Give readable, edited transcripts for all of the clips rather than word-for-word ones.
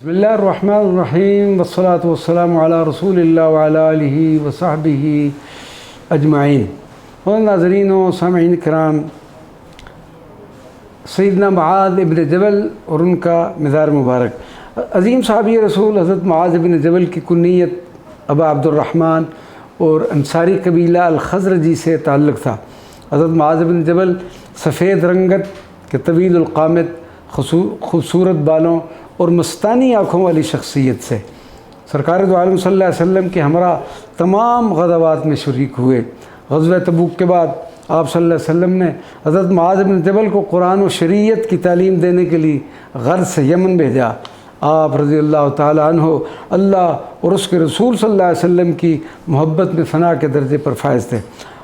बिस्मिल्लाहिर्रहमानिर्रहीम वस्सलातु वस्सलामु अला रसूलिल्लाह व अला आलिहि व सहबिहि अजमाइन। और नाज़रीन व सामईन किराम, सैयदना मुआज़ इब्न जबल और उनका मज़ार मुबारक। अज़ीम सहाबी रसूल हज़रत मुआज़ इब्न जबल की कुन्नियत अबा अब्दुर्रहमान और अंसारी कबीला अल-खज़रजी से ताल्लुक़ था। हज़रत मुआज़ इब्न जबल सफ़ेद रंगत के तवील क़ामत, खूबसूरत बालों और मस्तानी आँखों वाली शख्सियत से सरकार दो आलम सल्लल्लाहु अलैहि वसल्लम के हमरा तमाम ग़ज़वात में शरीक हुए। ग़ज़वा तबूक के बाद आप सल्लल्लाहु अलैहि वसल्लम ने हज़रत मुआज़ इब्न जबल को कुरान और शरीयत की तालीम देने के लिए ग़र्ज़ से यमन भेजा। आप रज़ियल्लाहु ताला अन्हु अल्लाह और उसके रसूल सल्लल्लाहु अलैहि वसल्लम की मोहब्बत में फ़ना के दर्जे पर फायज़ थे।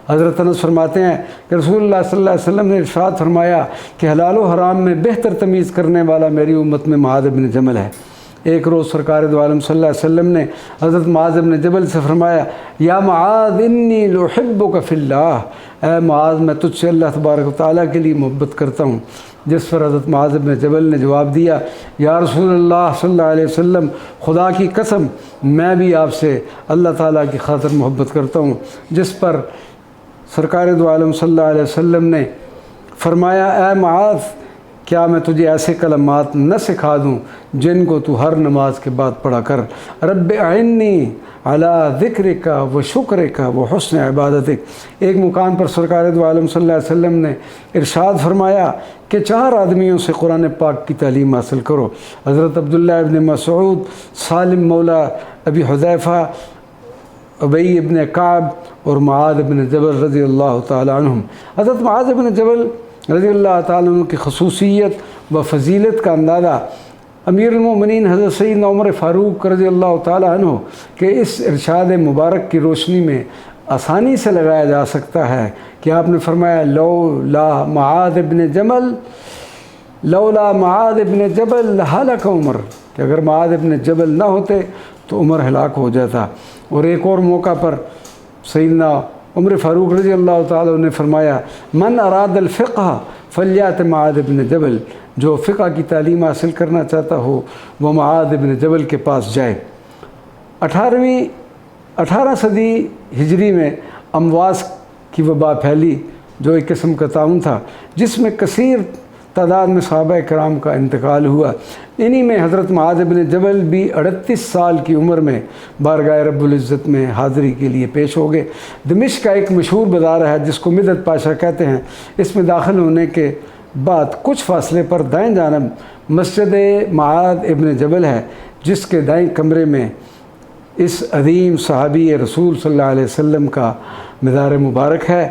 हज़रत अनस फरमाते हैं कि रसूलुल्लाह सल्लल्लाहु अलैहि वसल्लम ने इरशाद फरमाया कि हलाल व हराम में बेहतर तमीज़ करने वाला मेरी उम्मत में मुआज़ इब्न जबल है। एक रोज़ सरकार दो आलम सल्लल्लाहु अलैहि वसल्लम ने हज़रत मुआज़ इब्न जबल से फरमाया, या मुआज़ इन्नी लुहिब्बुका फिल्लाह, ऐ मुआज़ मैं तुझसे अल्लाह तबारक व तआला के लिए मोहब्बत करता हूँ। जिस पर हज़रत मुआज़ इब्न जबल ने जवाब दिया, या रसूलल्लाह सल्लल्लाहु अलैहि वसल्लम, खुदा की कसम मैं भी आपसे अल्लाह ताला की खातिर मोहब्बत करता हूँ। जिस पर सरकार दो आलम सल्लल्लाहु अलैहि वसल्लम ने फरमाया, ए मुआज़ क्या मैं तुझे ऐसे कलमात न सिखा दूँ जिनको तू हर नमाज के बाद पढ़ा कर। रब्बि अइन्नी अला ज़िक्रिका व शुक्रिका व हुस्न इबादतिक। एक मुकाम पर सरकार दो आलम सल्लल्लाहु अलैहि वसल्लम ने इरशाद फरमाया कि 4 आदमियों से कुरान पाक की तालीम हासिल करो। हज़रत अब्दुल्लाह इब्न मसऊद, सालिम मौला अबी हुज़ैफ़ा, उबई इब्न काब और मुआज़ इब्न जबल रज़ियल्लाहु ताला अन्हुम। हज़रत मुआज़ इब्न जबल रज़ियल्लाहु ताला अन्हु की खसूसियत व फ़जीलत का अंदाज़ा अमीरुल मोमिनीन हज़रत सैयदना उमर फ़ारूक रज़ियल्लाहु ताला अन्हु के इस इरशाद मुबारक की रोशनी में आसानी से लगाया जा सकता है कि आपने फरमाया, लौला मुआज़ इब्न जबल हलक उमर, कि अगर मुआज़ इब्न जबल ना होते तो उमर हलाक हो जाता। और एक और मौका पर सैयदना उमर फ़ारूक रज़ियल्लाहु ताला ने फरमाया, मन अरादल फ़िक़्ह फ़ल्यात मुआज़ इब्न जबल, जो फ़िक़्ह की तालीम हासिल करना चाहता हो वह मुआज़ इब्न जबल के पास जाए। 18 सदी हिजरी में अमवास की वबा फैली, जो एक किस्म का ताउन था जिसमें कसीर तादाद में सहाबा कराम का इंतकाल हुआ। इन्हीं में हज़रत मुआज़ इब्न जबल भी 38 साल की उम्र में बारगाह रब्बुल इज़्ज़त में हाज़िरी के लिए पेश हो गए। दमिश्क का एक मशहूर बाज़ार है जिसको मिदत पाशा कहते हैं। इसमें दाखिल होने के बाद कुछ फासले पर दाएं जानब मस्जिद मुआज़ इब्न जबल है, जिसके दाएं कमरे में इस अज़ीम सहाबी रसूल सल्लल्लाहु अलैहि वसल्लम का मज़ार मुबारक है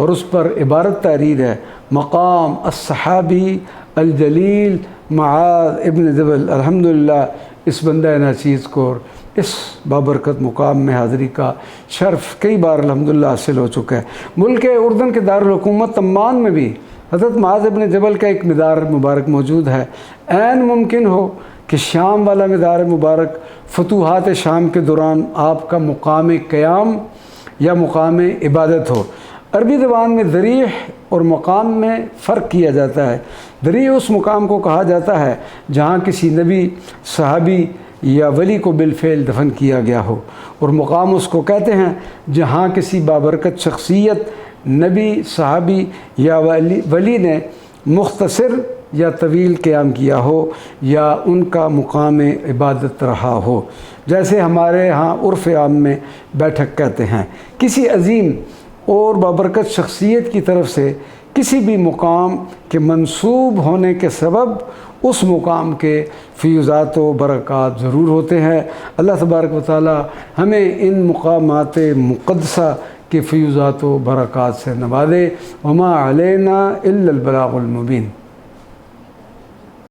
और उस पर इबारत तहरीर है, मकाम अस्सहाबी अल-जलील मुआज़ इब्न जबल। अल्हम्दुलिल्लाह इस बंदा नाचीज़ को इस बाबरकत मुकाम में हाज़िरी का शर्फ़ कई बार अल्हम्दुलिल्लाह हासिल हो चुका है। मुल्क उर्दन के दारुल हुकूमत अम्मान में भी हज़रत मुआज़ इब्न जबल का एक मज़ार मुबारक मौजूद है। ऐन मुमकिन हो कि शाम वाला मज़ार मुबारक फतूहात शाम के दौरान आपका मुकाम क़याम या मुकाम इबादत हो। अरबी ज़बान में दरीह और मकाम में फ़र्क किया जाता है। दरीह उस मुकाम को कहा जाता है जहाँ किसी नबी, सहाबी या वली को बिलफ़ेल दफन किया गया हो, और मुकाम उसको कहते हैं जहाँ किसी बाबरकत शख्सियत, नबी, सहाबी या वली ने मुख्तसर या तवील क़याम किया हो या उनका मुकाम इबादत रहा हो, जैसे हमारे यहाँ उर्फ़ आम में बैठक कहते हैं। किसी अज़ीम और बाबरकत शख्सियत की तरफ से किसी भी मुकाम के मंसूब होने के सबब उस मुकाम के फ़ियूज़ात व बरक़ात ज़रूर होते हैं। अल्लाह तबारक व तआला हमें इन मुकामात मुक़द्दसा के फ़ियूज़ात व बरक़ात से नवाज़े। वमा अलैना इल्लल बलागुल मुबीन।